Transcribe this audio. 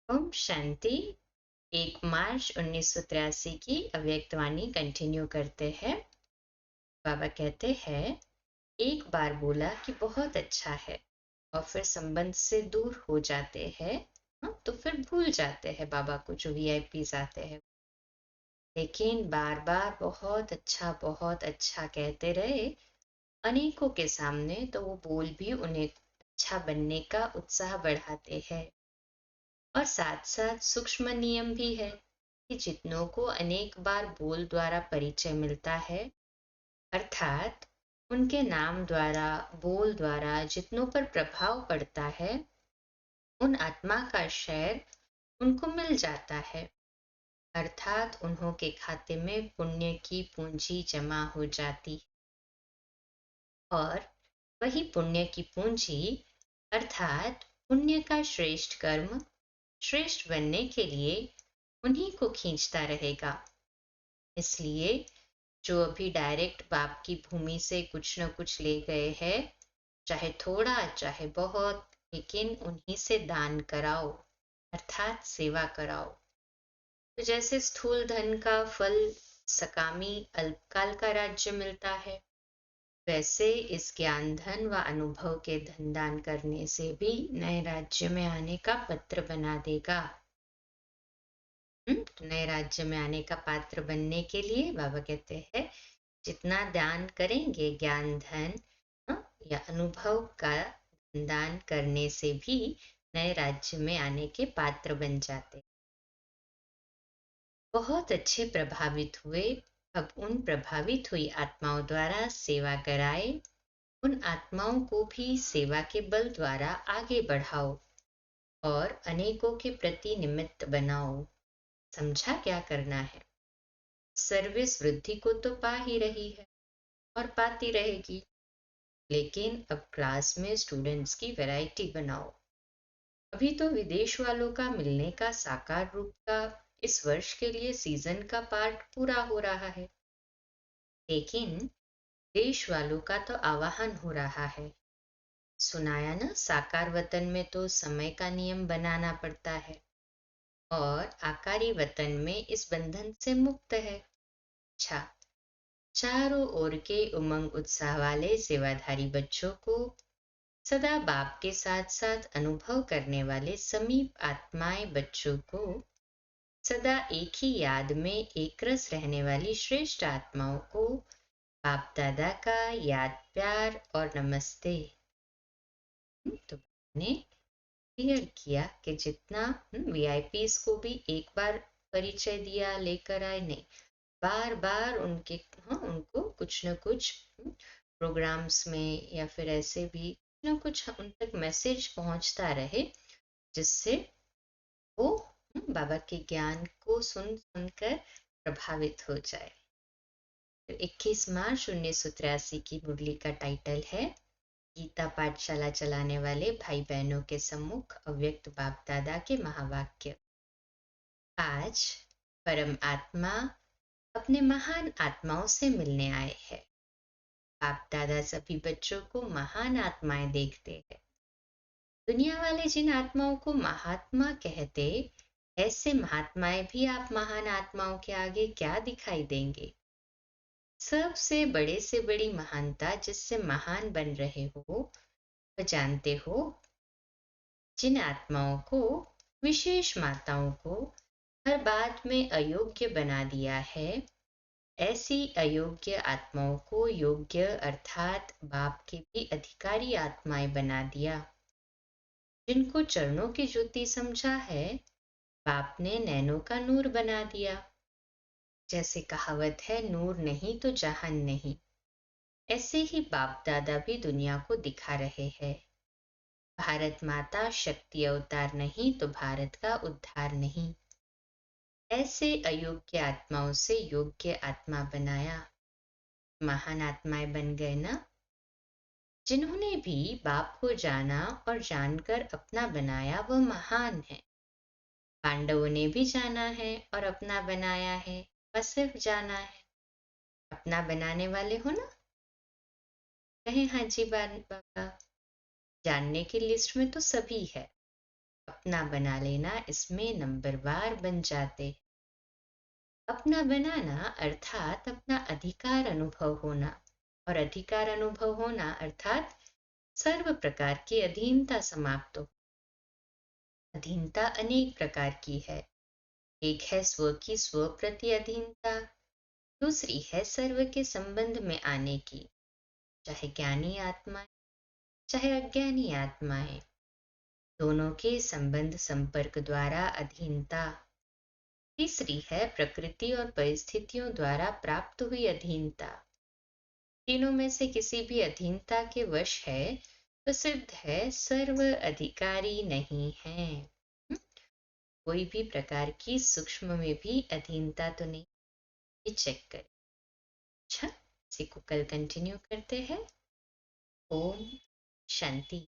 ओम शांति। 1 मार्च 1983 की अव्यक्तवाणी कंटिन्यू करते हैं। बाबा कहते हैं, एक बार बोला कि बहुत अच्छा है और फिर संबंध से दूर हो जाते हैं। तो फिर भूल जाते हैं बाबा को, जो वीआईपीज आते हैं। लेकिन बार बार बहुत अच्छा कहते रहे अनेकों के सामने, तो वो बोल भी उन्हें अच्छा बनने का उत्साह बढ़ाते हैं। और साथ साथ सूक्ष्म नियम भी है कि जितनों को अनेक बार बोल द्वारा परिचय मिलता है, अर्थात उनके नाम द्वारा, बोल द्वारा जितनों पर प्रभाव पड़ता है, उन आत्मा का शेयर उनको मिल जाता है। अर्थात उन्हों के खाते में पुण्य की पूंजी जमा हो जाती। और वही पुण्य की पूंजी अर्थात पुण्य का श्रेष्ठ कर्म श्रेष्ठ बनने के लिए उन्हीं को खींचता रहेगा। इसलिए जो अभी डायरेक्ट बाप की भूमि से कुछ न कुछ ले गए हैं, चाहे थोड़ा चाहे बहुत, लेकिन उन्हीं से दान कराओ, अर्थात सेवा कराओ। तो जैसे स्थूल धन का फल सकामी अल्पकाल का राज्य मिलता है, वैसे इस ज्ञान धन व अनुभव के धन दान करने से भी नए राज्य में आने का पत्र बना देगा। तो नए राज्य में आने का पात्र बनने के लिए बाबा कहते हैं, जितना दान करेंगे ज्ञान धन या अनुभव का दान करने से भी नए राज्य में आने के पात्र बन जाते। बहुत अच्छे प्रभावित हुए। अब उन प्रभावित हुई आत्माओं द्वारा सेवा कराए। उन आत्माओं को भी सेवा के बल द्वारा आगे बढ़ाओ और अनेकों के प्रति निमित्त बनाओ। समझा क्या करना है? सर्विस वृद्धि को तो पा ही रही है और पाती रहेगी, लेकिन अब क्लास में स्टूडेंट्स की वैरायटी बनाओ। अभी तो विदेश वालों का मिलने का साकार रूप का इस वर्ष के लिए सीजन का पार्ट पूरा हो रहा है, लेकिन देश वालों का तो आवाहन हो रहा है। सुनाया ना, साकार वतन में तो समय का नियम बनाना पड़ता है और आकारी वतन में इस बंधन से मुक्त है। अच्छा, चारों ओर के उमंग उत्साह वाले सेवाधारी बच्चों को, सदा बाप के साथ साथ अनुभव करने वाले समीप आत्माएं बच्चों को, सदा एक ही याद में एक रस रहने वाली श्रेष्ठ आत्माओं को बाप दादा का याद प्यार और नमस्ते। तो ने क्लियर किया कि जितना वीआईपीज को भी एक बार परिचय दिया, लेकर आए नहीं, बार बार उनको कुछ न कुछ प्रोग्राम्स में या फिर ऐसे भी न कुछ उन तक मैसेज पहुंचता रहे, जिससे वो बाबा के ज्ञान को सुन सुनकर प्रभावित हो जाए। तो 21 मार्च 1983 की मुरली का टाइटल है, गीता पाठशाला चलाने वाले भाई बहनों के सम्मुख अव्यक्त बाप दादा के महावाक्य। आज परम आत्मा अपने महान आत्माओं से मिलने आए हैं। बाप दादा सभी बच्चों को महान आत्माएं देखते हैं। दुनिया वाले जिन आत्माओं को महात्मा कहते, ऐसे महात्माएं भी आप महान आत्माओं के आगे क्या दिखाई देंगे? सबसे बड़े से बड़ी महानता जिससे महान बन रहे हो, वह जानते हो? जिन आत्माओं को, विशेष माताओं को हर बात में अयोग्य बना दिया है, ऐसी अयोग्य आत्माओं को योग्य अर्थात बाप के भी अधिकारी आत्माएं बना दिया। जिनको चरणों की ज्योति समझा है, बाप ने नैनों का नूर बना दिया। जैसे कहावत है, नूर नहीं तो जहान नहीं, ऐसे ही बाप दादा भी दुनिया को दिखा रहे हैं। भारत माता शक्ति अवतार नहीं तो भारत का उद्धार नहीं। ऐसे अयोग्य आत्माओं से योग्य आत्मा बनाया, महान आत्माएं बन गए ना। जिन्होंने भी बाप को जाना और जानकर अपना बनाया, वह महान है। पांडवों ने भी जाना है और अपना बनाया है, बस सिर्फ जाना है। अपना बनाने वाले हो ना? कहें हाँ जी बाबा। जानने की लिस्ट में तो सभी है, अपना बना लेना, इसमें नंबरवार बन जाते। अपना बनाना अर्थात अपना अधिकार अनुभव होना, और अधिकार अनुभव होना अर्थात सर्व प्रकार की अधीनता समाप्त हो। अधीनता अनेक प्रकार की है। एक है स्व की स्व प्रति अधीनता, दूसरी है सर्व के संबंध में आने की, चाहे ज्ञानी आत्माएं चाहे अज्ञानी आत्माएं, दोनों के संबंध संपर्क द्वारा अधीनता। तीसरी है प्रकृति और परिस्थितियों द्वारा प्राप्त हुई अधीनता। तीनों में से किसी भी अधीनता के वश है तो सिद्ध है सर्व अधिकारी नहीं है। कोई भी प्रकार की सूक्ष्म में भी अधीनता तो नहीं, ये चेक करें। अच्छा, इसी को कल कंटिन्यू करते हैं। ओम शांति।